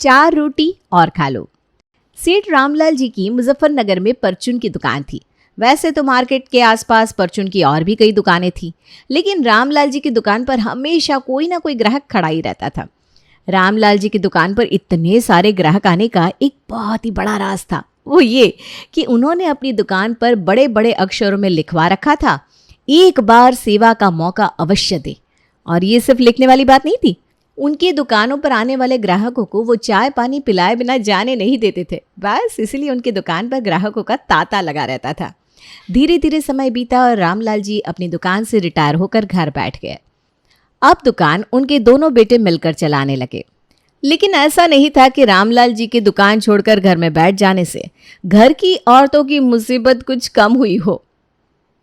4 रोटी और खा लो। सेठ रामलाल जी की मुजफ्फरनगर में परचून की दुकान थी। वैसे तो मार्केट के आसपास परचून की और भी कई दुकानें थी, लेकिन रामलाल जी की दुकान पर हमेशा कोई ना कोई ग्राहक खड़ा ही रहता था। रामलाल जी की दुकान पर इतने सारे ग्राहक आने का एक बहुत ही बड़ा राज था। वो ये कि उन्होंने अपनी दुकान पर बड़े बड़े अक्षरों में लिखवा रखा था, एक बार सेवा का मौका अवश्य दे। और ये सिर्फ लिखने वाली बात नहीं थी, उनकी दुकानों पर आने वाले ग्राहकों को वो चाय पानी पिलाए बिना जाने नहीं देते थे। बस इसलिए उनकी दुकान पर ग्राहकों का तांता लगा रहता था। धीरे धीरे समय बीता और रामलाल जी अपनी दुकान से रिटायर होकर घर बैठ गए। अब दुकान उनके दोनों बेटे मिलकर चलाने लगे। लेकिन ऐसा नहीं था कि रामलाल जी की दुकान छोड़कर घर में बैठ जाने से घर की औरतों की मुसीबत कुछ कम हुई हो।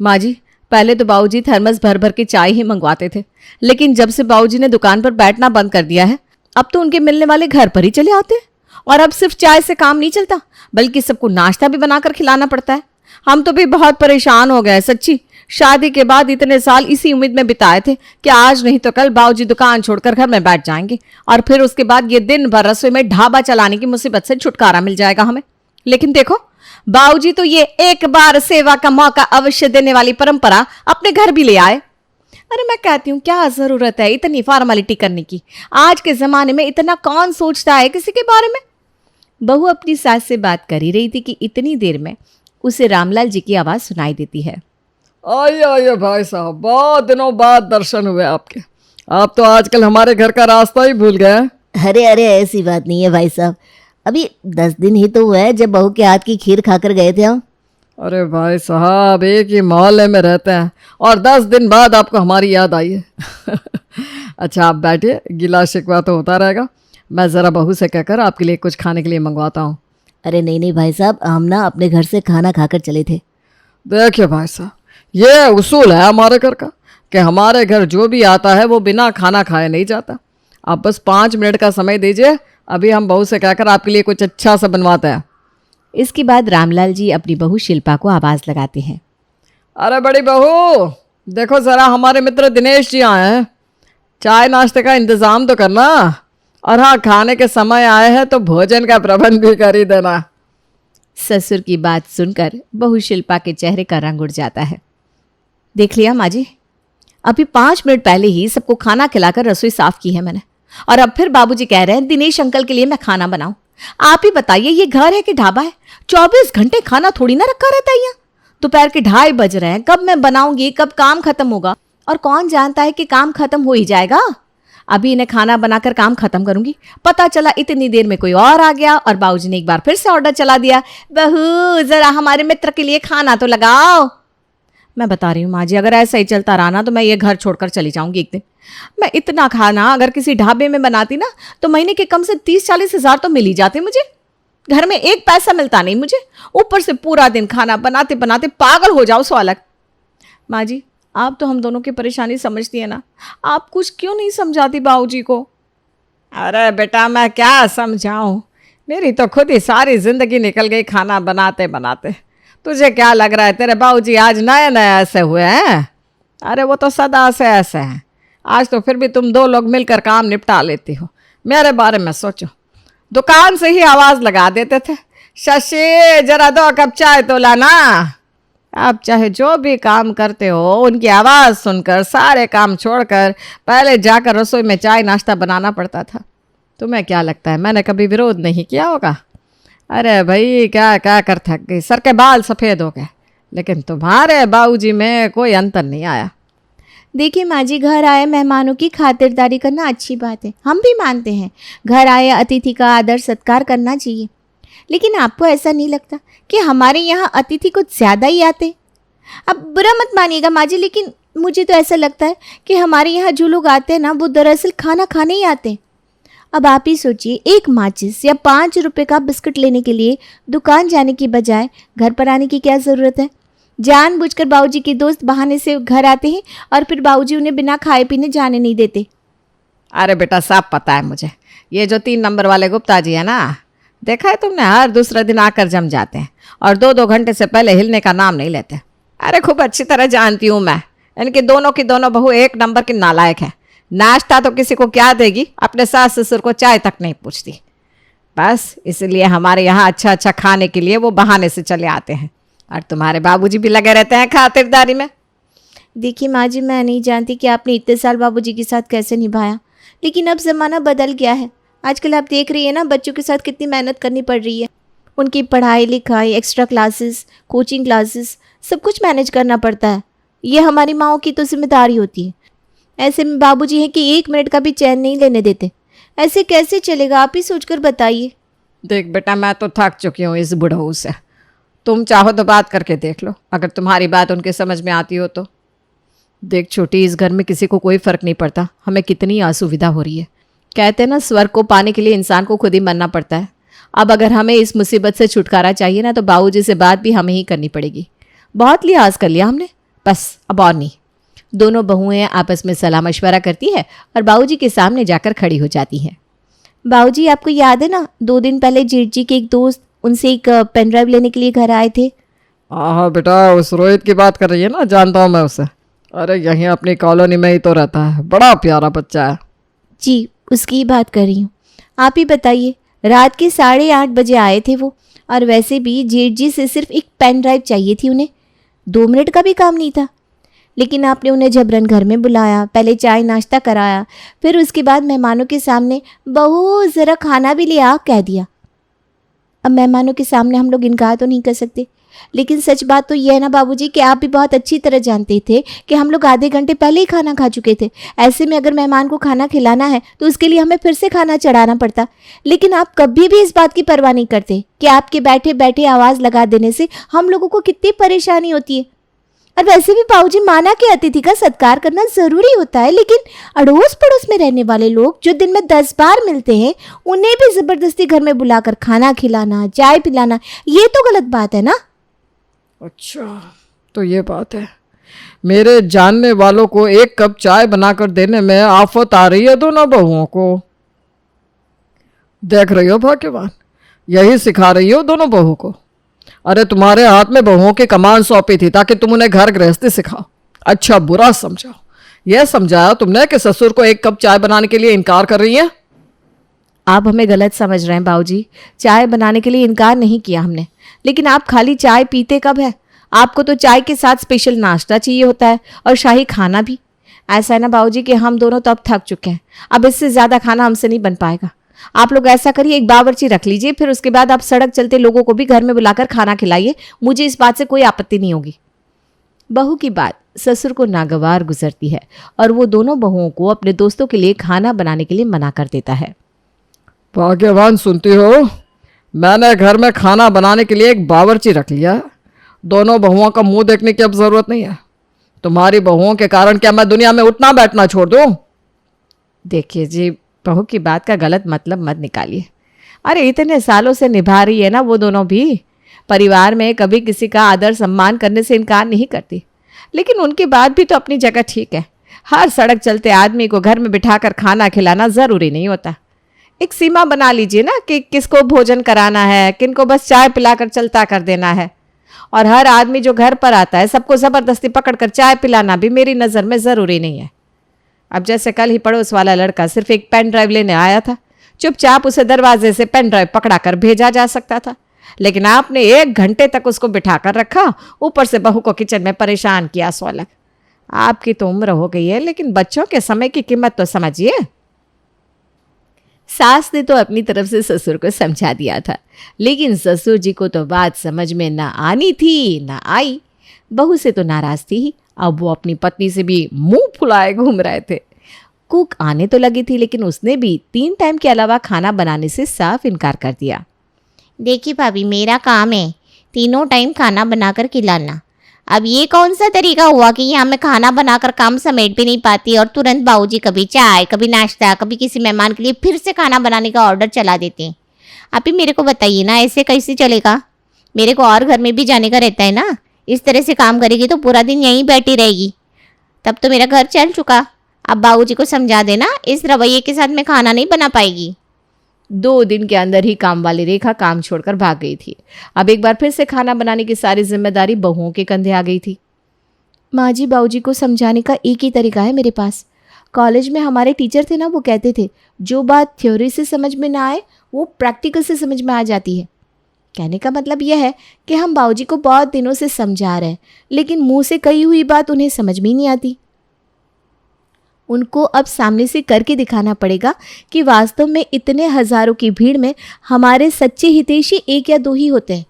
माँ जी, पहले तो बाबूजी थर्मस भर भर के चाय ही मंगवाते थे, लेकिन जब से बाबूजी ने दुकान पर बैठना बंद कर दिया है, अब तो उनके मिलने वाले घर पर ही चले आते हैं। और अब सिर्फ चाय से काम नहीं चलता, बल्कि सबको नाश्ता भी बनाकर खिलाना पड़ता है। हम तो भी बहुत परेशान हो गए सच्ची। शादी के बाद इतने साल इसी उम्मीद में बिताए थे कि आज नहीं तो कल बाबूजी दुकान छोड़कर घर में बैठ जाएंगे और फिर उसके बाद ये दिन भर रसोई में ढाबा चलाने की मुसीबत से छुटकारा मिल जाएगा हमें। लेकिन देखो, बाबूजी तो ये एक बार सेवा का मौका अवश्य देने वाली परंपरा अपने घर भी ले आए। अरे मैं कहती हूँ, क्या जरूरत है इतनी फॉर्मेलिटी करने की? आज के जमाने में इतना कौन सोचता है किसी के बारे में? बहू अपनी सास से बात कर ही रही थी कि इतनी देर में उसे रामलाल जी की आवाज सुनाई देती है। आइए आइए भाई साहब, बहुत दिनों बाद दर्शन हुए आपके। आप तो आजकल हमारे घर का रास्ता ही भूल गए। अरे अरे, ऐसी बात नहीं है भाई साहब, अभी 10 दिन ही तो हुआ है जब बहू के हाथ की खीर खाकर गए थे हम। अरे भाई साहब, एक ही मोहल्ले में रहते हैं और 10 दिन बाद आपको हमारी याद आई है। अच्छा आप बैठिए, गिला शिकवा तो होता रहेगा। मैं ज़रा बहू से कहकर आपके लिए कुछ खाने के लिए मंगवाता हूँ। अरे नहीं नहीं भाई साहब, हम ना अपने घर से खाना खाकर चले थे। देखिए भाई साहब, ये उसूल है हमारे घर का कि हमारे घर जो भी आता है वो बिना खाना खाए नहीं जाता। आप बस 5 मिनट का समय दीजिए, अभी हम बहू से कहकर आपके लिए कुछ अच्छा सा बनवाते हैं। इसके बाद रामलाल जी अपनी बहू शिल्पा को आवाज लगाते हैं। अरे बड़ी बहू, देखो ज़रा हमारे मित्र दिनेश जी आए हैं, चाय नाश्ते का इंतज़ाम तो करना। और हाँ, खाने के समय आए हैं तो भोजन का प्रबंध भी कर ही देना। ससुर की बात सुनकर बहू शिल्पा के चेहरे का रंग उड़ जाता है। देख लिया माँ जी, अभी 5 मिनट पहले ही सबको खाना खिलाकर रसोई साफ की है मैंने, और अब फिर बाबूजी कह रहे हैं दिनेश अंकल के लिए मैं खाना बनाऊं। आप ही बताइए, ये घर है कि ढाबा है? 24 घंटे खाना थोड़ी ना रखा रहता है यहाँ। दोपहर के 2:30 बज रहे हैं, कब मैं बनाऊंगी, कब काम खत्म होगा? और कौन जानता है कि काम खत्म हो ही जाएगा। अभी इन्हें खाना बनाकर काम खत्म करूंगी, पता चला इतनी देर में कोई और आ गया और बाबूजी ने एक बार फिर से ऑर्डर चला दिया, बहू जरा हमारे मित्र के लिए खाना तो लगाओ। मैं बता रही हूँ माँ जी, अगर ऐसा ही चलता रहा ना तो मैं ये घर छोड़कर चली जाऊंगी एक दिन। मैं इतना खाना अगर किसी ढाबे में बनाती ना तो महीने के कम से 30-40 हज़ार तो मिल ही जाते मुझे। घर में एक पैसा मिलता नहीं मुझे, ऊपर से पूरा दिन खाना बनाते बनाते पागल हो जाओ सो अलग। माँ जी, आप तो हम दोनों की परेशानी समझती है ना, आप कुछ क्यों नहीं समझाती बाबूजी को? अरे बेटा, मैं क्या समझाऊं, मेरी तो खुद ही सारी ज़िंदगी निकल गई खाना बनाते बनाते। तुझे क्या लग रहा है तेरे बाबूजी आज नए नए ऐसे हुए हैं? अरे वो तो सदा से ऐसे हैं। आज तो फिर भी तुम 2 लोग मिलकर काम निपटा लेती हो। मेरे बारे में सोचो, दुकान से ही आवाज़ लगा देते थे, शशि जरा 2 कप चाय तो लाना। आप चाहे जो भी काम करते हो, उनकी आवाज़ सुनकर सारे काम छोड़कर पहले जाकर रसोई में चाय नाश्ता बनाना पड़ता था। तुम्हें क्या लगता है मैंने कभी विरोध नहीं किया होगा? अरे भाई, क्या क्या कर थक गई, सर के बाल सफ़ेद हो गए, लेकिन तुम्हारे बाबूजी में कोई अंतर नहीं आया। देखिए माँ जी, घर आए मेहमानों की खातिरदारी करना अच्छी बात है, हम भी मानते हैं। घर आए अतिथि का आदर सत्कार करना चाहिए, लेकिन आपको ऐसा नहीं लगता कि हमारे यहाँ अतिथि कुछ ज़्यादा ही आते? अब बुरा मत मानिएगा माँ जी, लेकिन मुझे तो ऐसा लगता है कि हमारे यहाँ जो लोग आते हैं ना, वो दरअसल खाना खाने ही आते हैं। अब आप ही सोचिए, एक माचिस या 5 रुपए का बिस्कुट लेने के लिए दुकान जाने की बजाय घर पर आने की क्या ज़रूरत है? जानबूझकर बाबूजी के दोस्त बहाने से घर आते हैं और फिर बाबूजी उन्हें बिना खाए पीने जाने नहीं देते। अरे बेटा, सब पता है मुझे। ये जो 3 नंबर वाले गुप्ता जी है ना, देखा है तुमने, हर दूसरे दिन आकर जम जाते हैं और 2-2 घंटे से पहले हिलने का नाम नहीं लेते। अरे खूब अच्छी तरह जानती हूँ मैं, इनकी दोनों की दोनों बहू 1 नंबर की नालायक है। नाश्ता तो किसी को क्या देगी, अपने सास ससुर को चाय तक नहीं पूछती। बस इसलिए हमारे यहाँ अच्छा अच्छा खाने के लिए वो बहाने से चले आते हैं, और तुम्हारे बाबूजी भी लगे रहते हैं खातिरदारी में। देखिए माँ जी, मैं नहीं जानती कि आपने इतने साल बाबूजी के साथ कैसे निभाया, लेकिन अब ज़माना बदल गया है। आजकल आप देख रही है ना बच्चों के साथ कितनी मेहनत करनी पड़ रही है। उनकी पढ़ाई लिखाई, एक्स्ट्रा क्लासेस, कोचिंग क्लासेस, सब कुछ मैनेज करना पड़ता है। ये हमारी माँओं की तो जिम्मेदारी होती है। ऐसे में बाबूजी हैं कि 1 मिनट का भी चैन नहीं लेने देते। ऐसे कैसे चलेगा, आप ही सोचकर बताइए। देख बेटा, मैं तो थक चुकी हूँ इस बुढ़ऊ से। तुम चाहो तो बात करके देख लो, अगर तुम्हारी बात उनके समझ में आती हो तो। देख छोटी, इस घर में किसी को कोई फ़र्क नहीं पड़ता हमें कितनी असुविधा हो रही है। कहते हैं ना, स्वर्ग को पाने के लिए इंसान को खुद ही मरना पड़ता है। अब अगर हमें इस मुसीबत से छुटकारा चाहिए ना, तो बाबूजी से बात भी हमें ही करनी पड़ेगी। बहुत लिहाज कर लिया हमने, बस अब और नहीं। दोनों बहुएं आपस में सलाह मशवरा करती है और बाबूजी के सामने जाकर खड़ी हो जाती हैं। बाबूजी, आपको याद है ना, 2 दिन पहले जेठ जी के एक दोस्त उनसे एक पेन ड्राइव लेने के लिए घर आए थे। हाँ बेटा, उस रोहित की बात कर रही है ना, जानता हूँ मैं उसे। अरे यहीं अपनी कॉलोनी में ही तो रहता है, बड़ा प्यारा बच्चा है। जी, उसकी ही बात कर रही हूँ। आप ही बताइए, रात के 8:30 बजे आए थे वो, और वैसे भी जेठ जी से सिर्फ एक पेन ड्राइव चाहिए थी उन्हें। 2 मिनट का भी काम नहीं था, लेकिन आपने उन्हें जबरन घर में बुलाया, पहले चाय नाश्ता कराया, फिर उसके बाद मेहमानों के सामने बहू ज़रा खाना भी ले आ कह दिया। अब मेहमानों के सामने हम लोग इनकार तो नहीं कर सकते, लेकिन सच बात तो यह है ना बाबूजी कि आप भी बहुत अच्छी तरह जानते थे कि हम लोग आधे घंटे पहले ही खाना खा चुके थे। ऐसे में अगर मेहमान को खाना खिलाना है तो उसके लिए हमें फिर से खाना चढ़ाना पड़ता। लेकिन आप कभी भी इस बात की परवाह नहीं करते कि आपके बैठे बैठे आवाज़ लगा देने से हम लोगों को कितनी परेशानी होती है। और वैसे भी बाबूजी, माना कि अतिथि का सत्कार करना ज़रूरी होता है, लेकिन अड़ोस पड़ोस में रहने वाले लोग जो दिन में 10 बार मिलते हैं, उन्हें भी ज़बरदस्ती घर में बुलाकर खाना खिलाना, चाय पिलाना, ये तो गलत बात है ना। अच्छा, तो ये बात है। मेरे जानने वालों को 1 कप चाय बनाकर देने में आफत आ रही है दोनों बहुओं को। देख रही हो भाग्यवान, यही सिखा रही हो दोनों बहू को। अरे तुम्हारे हाथ में बहुओं की कमान सौंपी थी ताकि तुम उन्हें घर गृहस्थी सिखाओ, अच्छा बुरा समझाओ। यह समझाया तुमने कि ससुर को 1 कप चाय बनाने के लिए इनकार कर रही है। आप हमें गलत समझ रहे हैं बाबूजी। चाय बनाने के लिए इनकार नहीं किया हमने, लेकिन आप खाली चाय पीते कब है? आपको तो चाय के साथ स्पेशल नाश्ता चाहिए होता है, और शाही खाना भी। ऐसा है ना बाबूजी कि हम दोनों तो अब थक चुके हैं, अब इससे ज़्यादा खाना हमसे नहीं बन पाएगा। आप लोग ऐसा करिए, एक बावर्ची रख लीजिए, फिर उसके बाद आप सड़क चलते लोगों को भी घर में बुलाकर खाना खिलाइए। मुझे इस बात से कोई आपत्ति नहीं होगी। बहू की बात ससुर को नागवार गुजरती है और वो दोनों बहुओं को अपने दोस्तों के लिए खाना बनाने के लिए मना कर देता है। भाग्यवान, सुनती हो, मैंने घर में खाना बनाने के लिए एक बावर्ची रख लिया। दोनों बहुओं का मुंह देखने की अब जरूरत नहीं है। तुम्हारी बहुओं के कारण क्या मैं दुनिया में उठना बैठना छोड़ दूं? देखिए जी, बहू की बात का गलत मतलब मत निकालिए। अरे इतने सालों से निभा रही है ना वो दोनों भी। परिवार में कभी किसी का आदर सम्मान करने से इनकार नहीं करती, लेकिन उनकी बात भी तो अपनी जगह ठीक है। हर सड़क चलते आदमी को घर में बिठाकर खाना खिलाना ज़रूरी नहीं होता। एक सीमा बना लीजिए ना कि किसको भोजन कराना है, किनको बस चाय पिलाकर चलता कर देना है। और हर आदमी जो घर पर आता है सबको ज़बरदस्ती पकड़कर चाय पिलाना भी मेरी नज़र में ज़रूरी नहीं है। अब जैसे कल ही पड़ोस वाला लड़का सिर्फ एक पेन ड्राइव लेने आया था, चुपचाप उसे दरवाजे से पेन ड्राइव पकड़ा कर भेजा जा सकता था, लेकिन आपने 1 घंटे तक उसको बिठा कर रखा, ऊपर से बहू को किचन में परेशान किया। सो अलग। आपकी तो उम्र हो गई है, लेकिन बच्चों के समय की कीमत तो समझिए। सास ने तो अपनी तरफ से ससुर को समझा दिया था, लेकिन ससुर जी को तो बात समझ में ना आनी थी ना आई। बहू से तो नाराज थी ही, अब वो अपनी पत्नी से भी मुंह फुलाए घूम रहे थे। कुक आने तो लगी थी, लेकिन उसने भी 3 टाइम के अलावा खाना बनाने से साफ इनकार कर दिया। देखिए भाभी, मेरा काम है 3 टाइम खाना बनाकर खिलाना। अब ये कौन सा तरीका हुआ कि यहाँ मैं खाना बनाकर काम समेट भी नहीं पाती और तुरंत बाबूजी कभी चाय, कभी नाश्ता, कभी किसी मेहमान के लिए फिर से खाना बनाने का ऑर्डर चला देते हैं। आप ही मेरे को बताइए ना, ऐसे कैसे चलेगा? मेरे को और घर में भी जाने का रहता है ना। इस तरह से काम करेगी तो पूरा दिन यहीं बैठी रहेगी, तब तो मेरा घर चल चुका। अब बाबूजी को समझा देना, इस रवैये के साथ मैं खाना नहीं बना पाएगी। 2 दिन के अंदर ही काम वाली रेखा काम छोड़कर भाग गई थी। अब एक बार फिर से खाना बनाने की सारी जिम्मेदारी बहुओं के कंधे आ गई थी। माँ जी, बाबूजी को समझाने का एक ही तरीका है मेरे पास। कॉलेज में हमारे टीचर थे ना, वो कहते थे जो बात थ्योरी से समझ में ना आए वो प्रैक्टिकल से समझ में आ जाती है। कहने का मतलब यह है कि हम बाबूजी को बहुत दिनों से समझा रहे हैं, लेकिन मुंह से कही हुई बात उन्हें समझ में ही नहीं आती। उनको अब सामने से करके दिखाना पड़ेगा कि वास्तव में इतने हजारों की भीड़ में हमारे सच्चे हितैषी एक या दो ही होते हैं।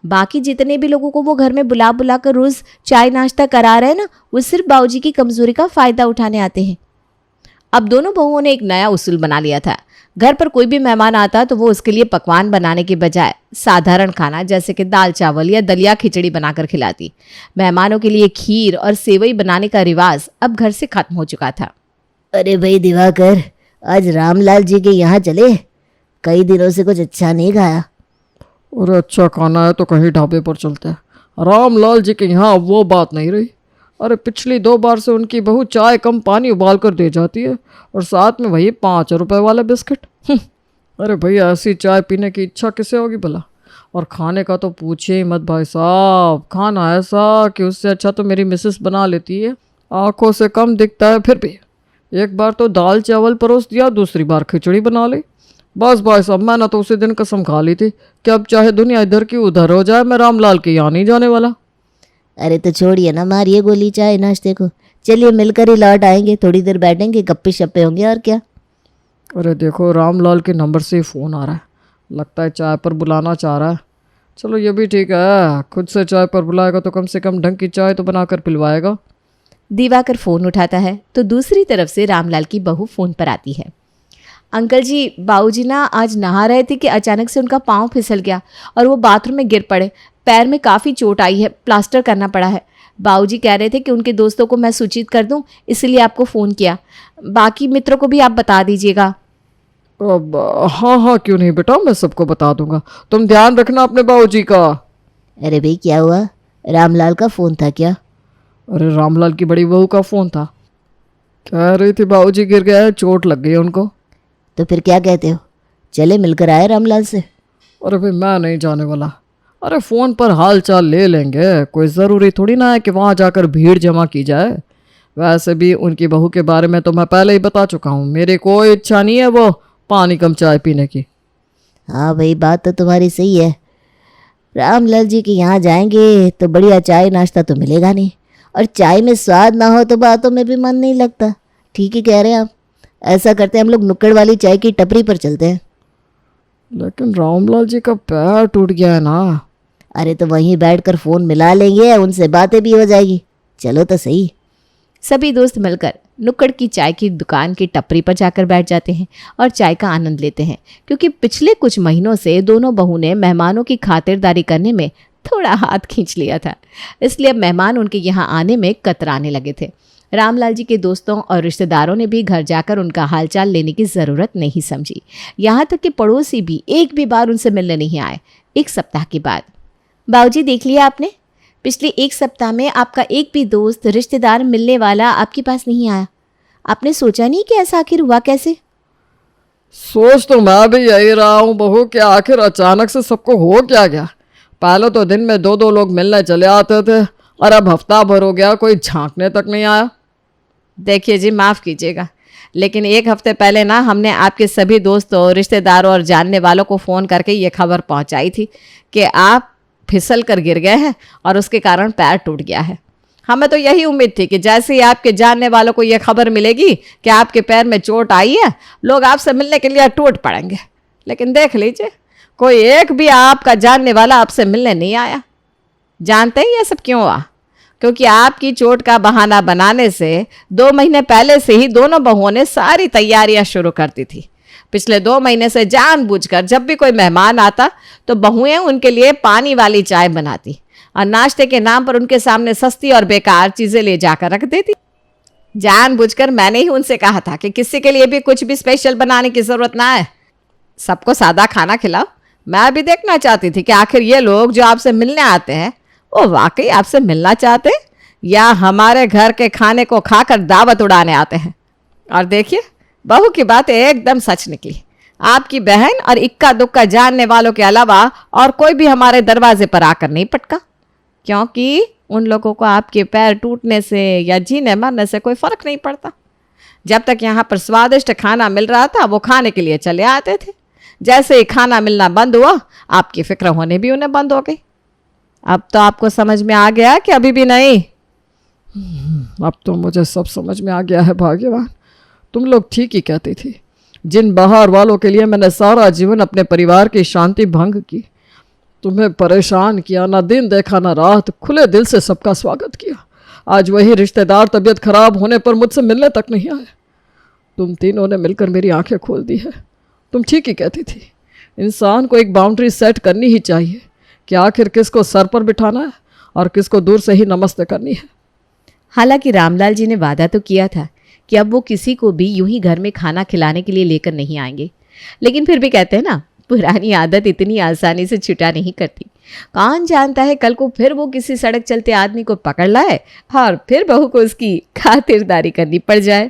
बाकी जितने भी लोगों को वो घर में बुला बुला कर रोज़ चाय नाश्ता करा रहे हैं ना, वो सिर्फ बाबूजी की कमज़ोरी का फ़ायदा उठाने आते हैं। अब दोनों बहुओं ने एक नया उसूल बना लिया था। घर पर कोई भी मेहमान आता तो वो उसके लिए पकवान बनाने के बजाय साधारण खाना जैसे कि दाल चावल या दलिया खिचड़ी बनाकर खिलाती। मेहमानों के लिए खीर और सेवई बनाने का रिवाज अब घर से खत्म हो चुका था। अरे भाई दिवाकर, आज रामलाल जी के यहाँ चले? कई दिनों से कुछ अच्छा नहीं खाया। अरे अच्छा खाना है तो कहीं ढाबे पर चलते हैं। रामलाल जी के यहाँ वो बात नहीं रही। अरे पिछली 2 बार से उनकी बहू चाय कम पानी उबाल कर दे जाती है और साथ में वही 5 रुपए वाला बिस्किट। अरे भैया, ऐसी चाय पीने की इच्छा किसे होगी भला? और खाने का तो पूछे ही मत भाई साहब। खाना ऐसा कि उससे अच्छा तो मेरी मिसेस बना लेती है। आंखों से कम दिखता है, फिर भी एक बार तो दाल चावल परोस दिया, दूसरी बार खिचड़ी बना ली। बस भाई साहब, मैंने तो उसी दिन कसम खा ली थी कि अब चाहे दुनिया इधर की उधर हो जाए, मैं रामलाल के यहाँ नहीं जाने वाला। अरे तो छोड़िए ना, मारिए गोली चाय नाश्ते को। चलिए मिलकर ही लौट आएंगे, थोड़ी देर बैठेंगे, गप्पे शप्पे होंगे और क्या। अरे देखो, रामलाल के नंबर से ही फ़ोन आ रहा है। लगता है चाय पर बुलाना चाह रहा है। चलो ये भी ठीक है, खुद से चाय पर बुलाएगा तो कम से कम ढंग की चाय तो बनाकर पिलवाएगा। दिवाकर फ़ोन उठाता है तो दूसरी तरफ से रामलाल की बहू फ़ोन पर आती है। अंकल जी, बाबूजी ना आज नहा रहे थे कि अचानक से उनका पाँव फिसल गया और वो बाथरूम में गिर पड़े। पैर में काफ़ी चोट आई है, प्लास्टर करना पड़ा है। बाबूजी कह रहे थे कि उनके दोस्तों को मैं सूचित कर दूं, इसलिए आपको फ़ोन किया। बाकी मित्रों को भी आप बता दीजिएगा। अब हाँ हाँ, क्यों नहीं बेटा, मैं सबको बता दूंगा। तुम ध्यान रखना अपने बाबूजी का। अरे भाई क्या हुआ? रामलाल का फ़ोन था क्या? अरे रामलाल की बड़ी बहू का फ़ोन था। कह रही थी बाबूजी गिर गया है, चोट लग गई उनको। तो फिर क्या कहते हो, चले मिलकर आए रामलाल से? अरे भाई मैं नहीं जाने वाला। अरे फ़ोन पर हाल चाल ले लेंगे, कोई ज़रूरी थोड़ी ना है कि वहाँ जाकर भीड़ जमा की जाए। वैसे भी उनकी बहू के बारे में तो मैं पहले ही बता चुका हूँ। मेरी कोई इच्छा नहीं है वो पानी कम चाय पीने की। हाँ भाई, बात तो तुम्हारी सही है। रामलाल जी के यहाँ जाएंगे तो बढ़िया चाय नाश्ता तो मिलेगा नहीं, और चाय में स्वाद ना हो तो बातों में भी मन नहीं लगता। ठीक ही कह रहे हैं आप। ऐसा करते हैं, हम लोग नुक्कड़ वाली चाय की टपरी पर चलते हैं। लेकिन रामलाल जी का पैर टूट गया है ना। अरे तो वहीं बैठकर फ़ोन मिला लेंगे, उनसे बातें भी हो जाएगी। चलो तो सही। सभी दोस्त मिलकर नुक्कड़ की चाय की दुकान की टपरी पर जाकर बैठ जाते हैं और चाय का आनंद लेते हैं, क्योंकि पिछले कुछ महीनों से दोनों बहू ने मेहमानों की खातिरदारी करने में थोड़ा हाथ खींच लिया था। इसलिए अब मेहमान उनके यहाँ आने में कतराने लगे थे। रामलाल जी के दोस्तों और रिश्तेदारों ने भी घर जाकर उनका हालचाल लेने की ज़रूरत नहीं समझी। यहाँ तक कि पड़ोसी भी एक भी बार उनसे मिलने नहीं आए। 1 सप्ताह के बाद, बाबूजी देख लिया आपने, पिछले 1 सप्ताह में आपका एक भी दोस्त रिश्तेदार मिलने वाला आपके पास नहीं आया। आपने सोचा नहीं कि ऐसा आखिर हुआ कैसे? सोच तो मैं भी यही रहा हूँ बहू कि आखिर अचानक से सबको हो क्या गया। पहले तो दिन में 2-2 लोग मिलने चले आते थे, और अब हफ्ता भर हो गया कोई झांकने तक नहीं आया। देखिए जी, माफ़ कीजिएगा, लेकिन 1 हफ्ते पहले ना हमने आपके सभी दोस्तों, रिश्तेदारों और जानने वालों को फ़ोन करके ये खबर पहुंचाई थी कि आप फिसल कर गिर गए हैं और उसके कारण पैर टूट गया है। हमें तो यही उम्मीद थी कि जैसे ही आपके जानने वालों को ये खबर मिलेगी कि आपके पैर में चोट आई है, लोग आपसे मिलने के लिए टूट पड़ेंगे। लेकिन देख लीजिए, कोई एक भी आपका जानने वाला आपसे मिलने नहीं आया। जानते हैं ये सब क्यों हुआ? क्योंकि आपकी चोट का बहाना बनाने से 2 महीने पहले से ही दोनों बहुओं ने सारी तैयारियां शुरू कर दी थी। पिछले 2 महीने से जानबूझकर जब भी कोई मेहमान आता तो बहुएं उनके लिए पानी वाली चाय बनाती और नाश्ते के नाम पर उनके सामने सस्ती और बेकार चीज़ें ले जाकर रख देती। जानबूझकर मैंने ही उनसे कहा था कि किसी के लिए भी कुछ भी स्पेशल बनाने की ज़रूरत ना है, सबको सादा खाना खिलाओ। मैं भी देखना चाहती थी कि आखिर ये लोग जो आपसे मिलने आते हैं वो वाकई आपसे मिलना चाहते हैं या हमारे घर के खाने को खाकर दावत उड़ाने आते हैं। और देखिए, बहू की बात एकदम सच निकली। आपकी बहन और इक्का दुक्का जानने वालों के अलावा और कोई भी हमारे दरवाजे पर आकर नहीं पटका, क्योंकि उन लोगों को आपके पैर टूटने से या जीने मरने से कोई फ़र्क नहीं पड़ता। जब तक यहाँ पर स्वादिष्ट खाना मिल रहा था वो खाने के लिए चले आते थे, जैसे ही खाना मिलना बंद हुआ, आपकी फिक्र होने भी उन्हें बंद हो गई। अब तो आपको समझ में आ गया कि अभी भी नहीं? अब तो मुझे सब समझ में आ गया है भाग्यवान। तुम लोग ठीक ही कहती थी। जिन बाहर वालों के लिए मैंने सारा जीवन अपने परिवार की शांति भंग की, तुम्हें परेशान किया, ना दिन देखा ना रात, खुले दिल से सबका स्वागत किया। आज वही रिश्तेदार तबीयत खराब होने पर मुझसे मिलने तक नहीं आए। तुम तीनों ने मिलकर मेरी आंखें खोल दी है। तुम ठीक ही कहती थी, इंसान को एक बाउंड्री सेट करनी ही चाहिए कि आखिर किसको सर पर बिठाना है और किसको दूर से ही नमस्ते करनी है। हालांकि रामलाल जी ने वादा तो किया था कि अब वो किसी को भी यूं ही घर में खाना खिलाने के लिए लेकर नहीं आएंगे, लेकिन फिर भी कहते हैं ना, पुरानी आदत इतनी आसानी से छुटा नहीं करती। कौन जानता है कल को फिर वो किसी सड़क चलते आदमी को पकड़ लाए और फिर बहू को उसकी खातिरदारी करनी पड़ जाए।